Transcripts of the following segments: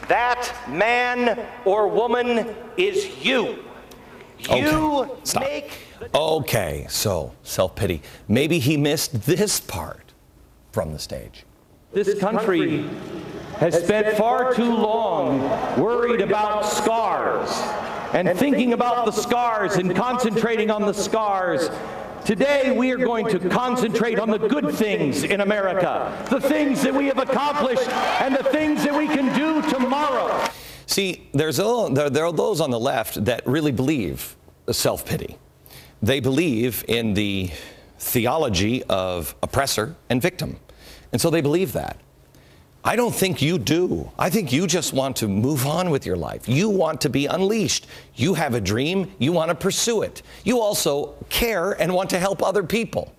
That man or woman is you. You Stop. make... Okay, so self-pity. Maybe he missed this part from the stage. This country has spent far too long worried about scars and thinking about the scars and concentrating on the scars. Today we are going to concentrate on the good things in America, the things that we have accomplished and the things that we can do tomorrow. See, there are those on the left that really believe self-pity. They believe in the theology of oppressor and victim. And so they believe that. I don't think you do. I think you just want to move on with your life. You want to be unleashed. You have a dream. You want to pursue it. You also care and want to help other people.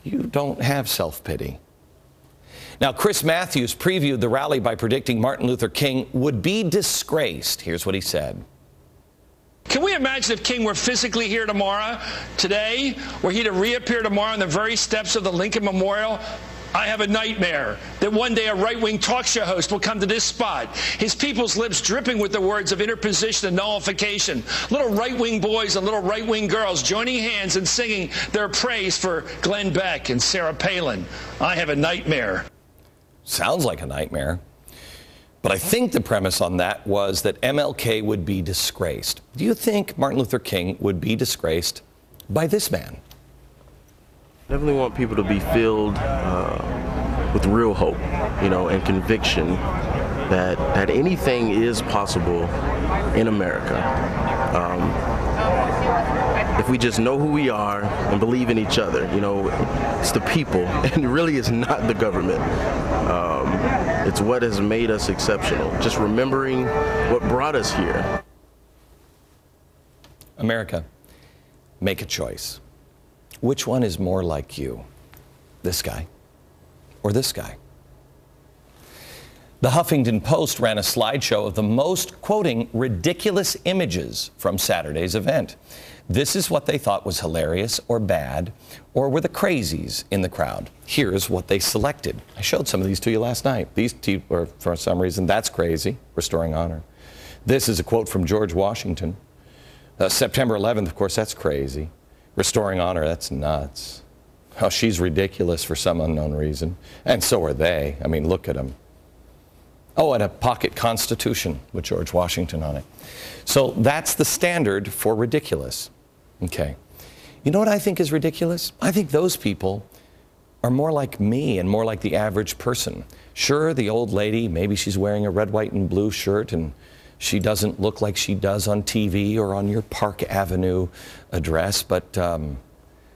You don't have self-pity. Now, Chris Matthews previewed the rally by predicting Martin Luther King would be disgraced. Here's what he said. Can we imagine if King were physically here tomorrow, today, were he to reappear tomorrow on the very steps of the Lincoln Memorial? I have a nightmare that one day a right-wing talk show host will come to this spot, his people's lips dripping with the words of interposition and nullification, little right-wing boys and little right-wing girls joining hands and singing their praise for Glenn Beck and Sarah Palin. I have a nightmare. Sounds like a nightmare. But I think the premise on that was that MLK would be disgraced. Do you think Martin Luther King would be disgraced by this man? Definitely want people to be filled with real hope, and conviction that anything is possible in America. If we just know who we are and believe in each other, it's the people, and really it's not the government. It's what has made us exceptional. Just remembering what brought us here. America, make a choice. Which one is more like you? This guy or this guy? The Huffington Post ran a slideshow of the most, quoting, ridiculous images from Saturday's event. This is what they thought was hilarious or bad, or were the crazies in the crowd. Here's what they selected. I showed some of these to you last night. These two were, for some reason, that's crazy, restoring honor. This is a quote from George Washington. September 11th, of course, that's crazy. Restoring honor, that's nuts. Oh, she's ridiculous for some unknown reason. And so are they. I mean, look at them. Oh, and a pocket constitution with George Washington on it. So that's the standard for ridiculous. Okay. You know what I think is ridiculous? I think those people are more like me and more like the average person. Sure, the old lady, maybe she's wearing a red, white, and blue shirt and she doesn't look like she does on TV or on your Park Avenue address, but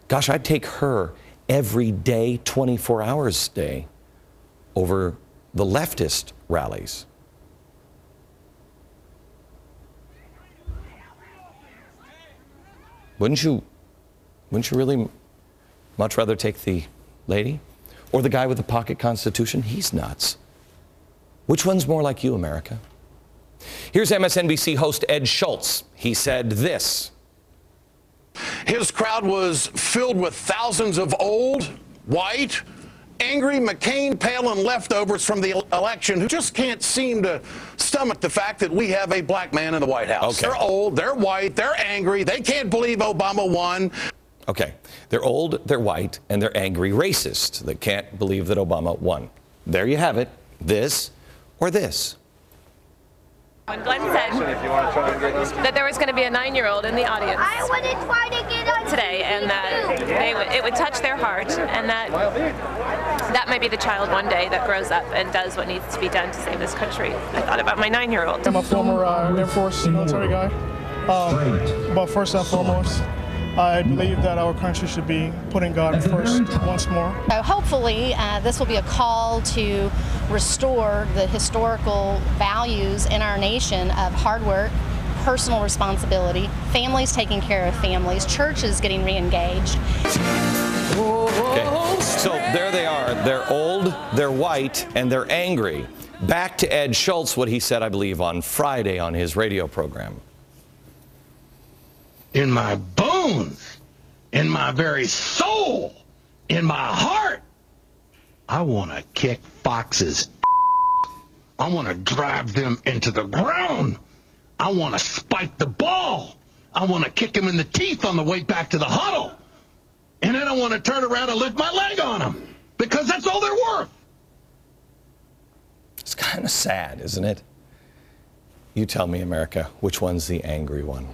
gosh, I'd take her every day, 24 hours a day, over the leftist rallies. Wouldn't you really much rather take the lady or the guy with the pocket constitution? He's nuts. Which one's more like you, America? Here's MSNBC host Ed Schultz. He said this. His crowd was filled with thousands of old, white, angry McCain, Palin leftovers from the election who just can't seem to stomach the fact that we have a black man in the White House. Okay. They're old, they're white, they're angry, they can't believe Obama won. Okay, they're old, they're white, and they're angry racists that can't believe that Obama won. There you have it, this or this. When Glenn said that there was going to be a 9-year-old in the audience today, and that it would touch their heart, and that might be the child one day that grows up and does what needs to be done to save this country. I thought about my 9-year-old. I'm a former Air Force military guy. But first and foremost, I believe that our country should be putting God first once more. So hopefully this will be a call to restore the historical values in our nation of hard work, personal responsibility, families taking care of families, churches getting re-engaged. Okay, so there they are. They're old, they're white, and they're angry. Back to Ed Schultz, what he said, I believe, on Friday on his radio program. In my bones, in my very soul, in my heart, I want to kick Fox's. I want to drive them into the ground. I want to spike the ball. I want to kick him in the teeth on the way back to the huddle. And then I want to turn around and lift my leg on them, because that's all they're worth. It's kind of sad, isn't it? You tell me, America, which one's the angry one?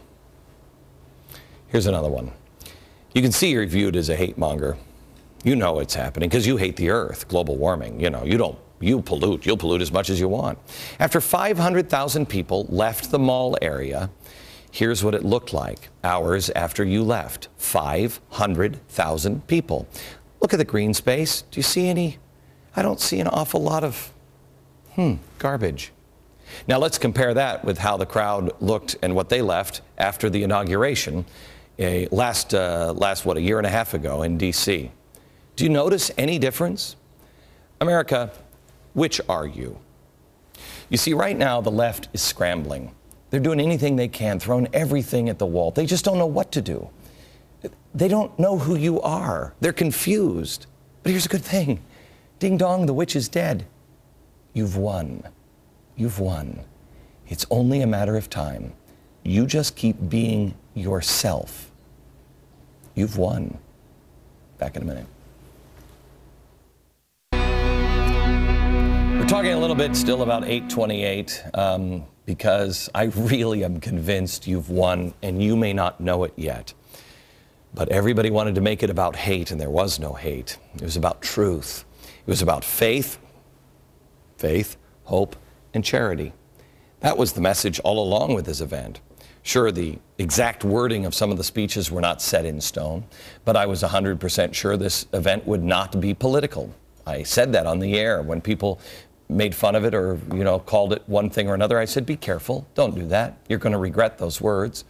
Here's another one. You can see you're viewed as a hate monger. You know it's happening because you hate the earth, global warming. You know, you pollute. You'll pollute as much as you want. After 500,000 people left the mall area, here's what it looked like hours after you left. 500,000 people. Look at the green space. Do you see any? I don't see an awful lot of garbage. Now let's compare that with how the crowd looked and what they left after the inauguration last a year and a half ago in D.C. Do you notice any difference? America, which are you? You see, right now the left is scrambling. They're doing anything they can, throwing everything at the wall. They just don't know what to do. They don't know who you are. They're confused. But here's a good thing. Ding dong, the witch is dead. You've won. You've won. It's only a matter of time. You just keep being yourself. You've won. Back in a minute. We're talking a little bit still about 828 because I really am convinced you've won, and you may not know it yet. But everybody wanted to make it about hate, and there was no hate. It was about truth. It was about faith, hope, and charity. That was the message all along with this event. Sure, the exact wording of some of the speeches were not set in stone, but I was 100% sure this event would not be political. I said that on the air when people made fun of it or, called it one thing or another. I said, be careful. Don't do that. You're going to regret those words.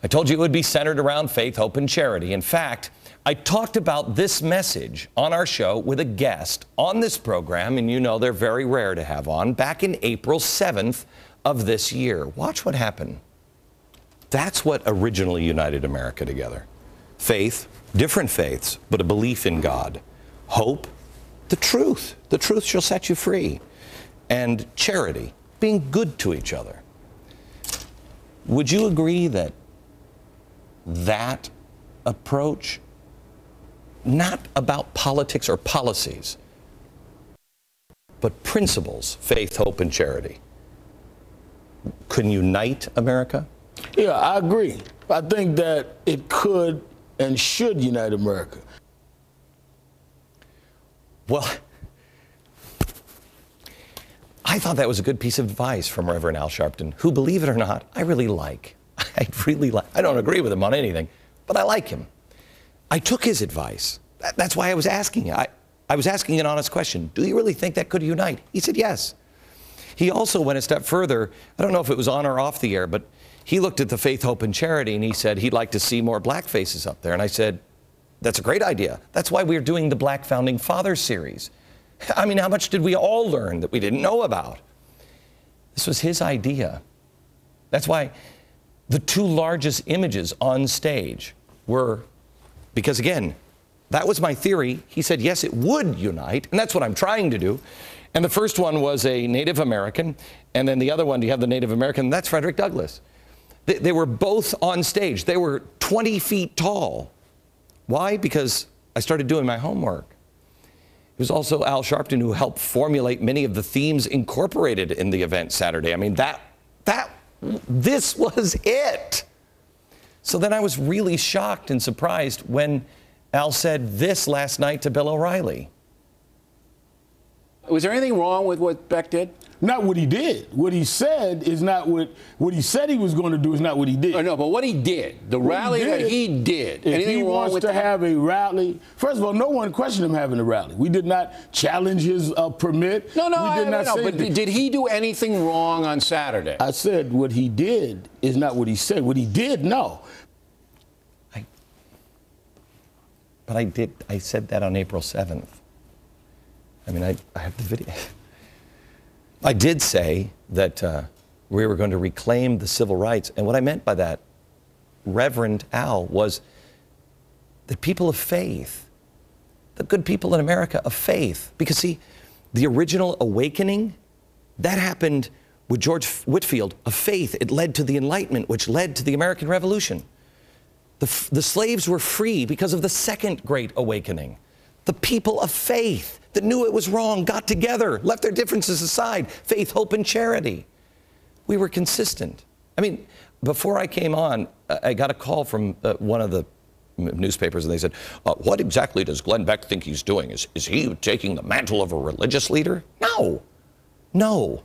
I told you it would be centered around faith, hope, and charity. In fact, I talked about this message on our show with a guest on this program, and they're very rare to have on, back in April 7th of this year. Watch what happened. That's what originally united America together. Faith, different faiths, but a belief in God. Hope, the truth. The truth shall set you free. And charity, being good to each other. Would you agree that that approach, not about politics or policies, but principles, faith, hope, and charity, can unite America? Yeah, I agree. I think that it could and should unite America. Well, I thought that was a good piece of advice from Reverend Al Sharpton, who, believe it or not, I really like. I don't agree with him on anything, but I like him. I took his advice. That's why I was asking. I was asking an honest question. Do you really think that could unite? He said yes. He also went a step further. I don't know if it was on or off the air, but he looked at the faith, hope, and charity, and he said he'd like to see more black faces up there. And I said, that's a great idea. That's why we're doing the Black Founding Fathers series. I mean, how much did we all learn that we didn't know about? This was his idea. That's why the two largest images on stage were, because again, that was my theory. He said, yes, it would unite, and that's what I'm trying to do. And the first one was a Native American, and then the other one, you have the Native American, that's Frederick Douglass. They were both on stage. They were 20 feet tall. Why? Because I started doing my homework. It was also Al Sharpton who helped formulate many of the themes incorporated in the event Saturday. I mean, this was it. So then I was really shocked and surprised when Al said this last night to Bill O'Reilly. Was there anything wrong with what Beck did? Not what he did. What he said is not what he said he was going to do is not what he did. Oh, no, but what he did, the rally that he did. If he wants to have a rally, first of all, no one questioned him having a rally. We did not challenge his permit. No, but did he do anything wrong on Saturday? I said what he did is not what he said. What he did, no. But I said that on April 7th. I mean, I have the video. I did say that we were going to reclaim the civil rights. And what I meant by that, Reverend Al, was the people of faith, the good people in America of faith. Because, see, the original awakening That happened with George Whitefield of faith. It led to the Enlightenment, which led to the American Revolution. The slaves were free because of the Second Great Awakening. The people of faith that knew it was wrong got together, left their differences aside. Faith, hope, and charity. We were consistent. I mean, before I came on, I got a call from one of the newspapers, and they said, what exactly does Glenn Beck think he's doing? Is he taking the mantle of a religious leader? No. No.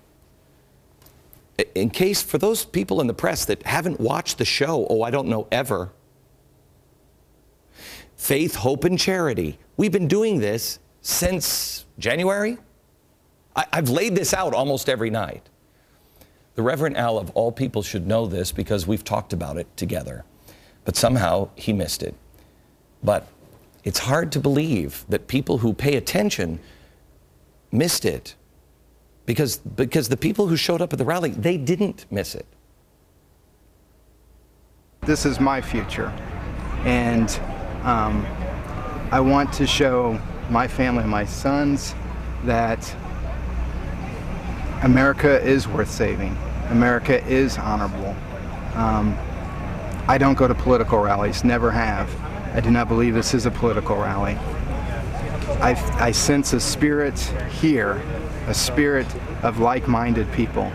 In case, for those people in the press that haven't watched the show, oh, I don't know ever, faith, hope, and charity. We've been doing this since January. I've laid this out almost every night. The Reverend Al, of all people, should know this because we've talked about it together. But somehow he missed it. But it's hard to believe that people who pay attention missed it. Because the people who showed up at the rally, they didn't miss it. This is my future. And I want to show my family, my sons, that America is worth saving. America is honorable. I don't go to political rallies, never have. I do not believe this is a political rally. I sense a spirit here, a spirit of like-minded people,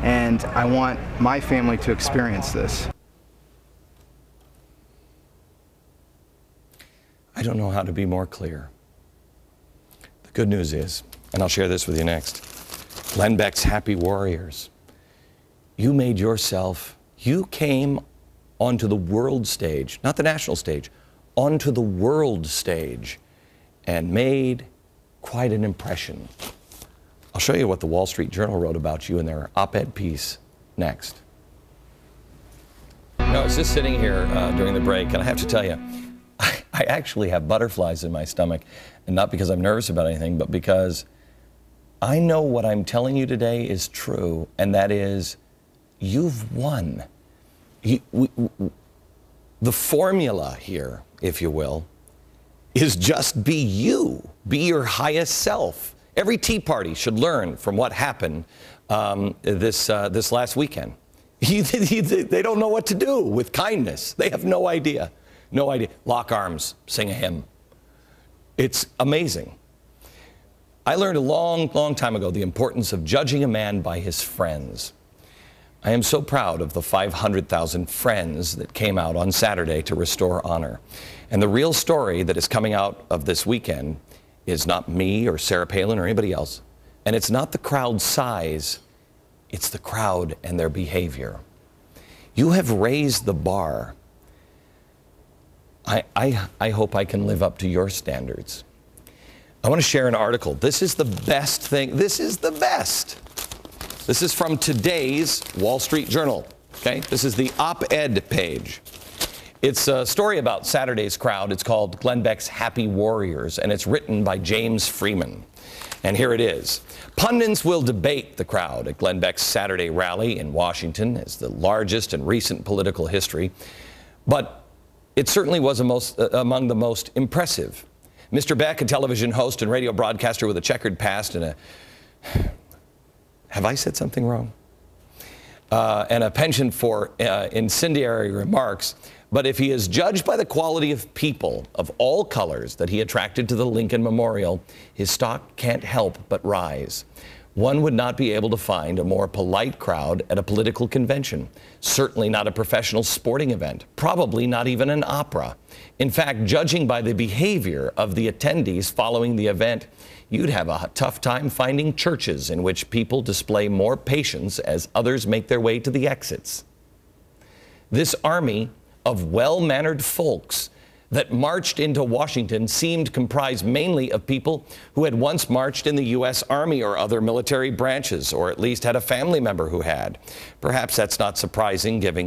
and I want my family to experience this. I don't know how to be more clear. The good news is, and I'll share this with you next, Glenn Beck's Happy Warriors. You made yourself, you came onto the world stage, not the national stage, onto the world stage and made quite an impression. I'll show you what the Wall Street Journal wrote about you in their op-ed piece next. I was just sitting here during the break, and I have to tell you, I actually have butterflies in my stomach, and not because I'm nervous about anything, but because I know what I'm telling you today is true, and that is, you've won. The formula here, if you will, is just be you. Be your highest self. Every Tea Party should learn from what happened this last weekend. They don't know what to do with kindness. They have no idea. No idea. Lock arms, sing a hymn. It's amazing. I learned a long, long time ago the importance of judging a man by his friends. I am so proud of the 500,000 friends that came out on Saturday to restore honor. And the real story that is coming out of this weekend is not me or Sarah Palin or anybody else. And it's not the crowd size, it's the crowd and their behavior. You have raised the bar. I hope I can live up to your standards. I want to share an article. This is the best thing. This is the best. This is from today's Wall Street Journal. Okay? This is the op-ed page. It's a story about Saturday's crowd. It's called Glenn Beck's Happy Warriors, and it's written by James Freeman. And here it is. Pundits will debate the crowd at Glenn Beck's Saturday rally in Washington as the largest in recent political history. But it certainly was among the most impressive. Mr. Beck, a television host and radio broadcaster with a checkered past and have I said something wrong? And a penchant for incendiary remarks. But if he is judged by the quality of people of all colors that he attracted to the Lincoln Memorial, his stock can't help but rise. One would not be able to find a more polite crowd at a political convention. Certainly not a professional sporting event. Probably not even an opera. In fact, judging by the behavior of the attendees following the event, you'd have a tough time finding churches in which people display more patience as others make their way to the exits. This army of well-mannered folks that marched into Washington seemed comprised mainly of people who had once marched in the U.S. Army or other military branches, or at least had a family member who had. Perhaps that's not surprising, given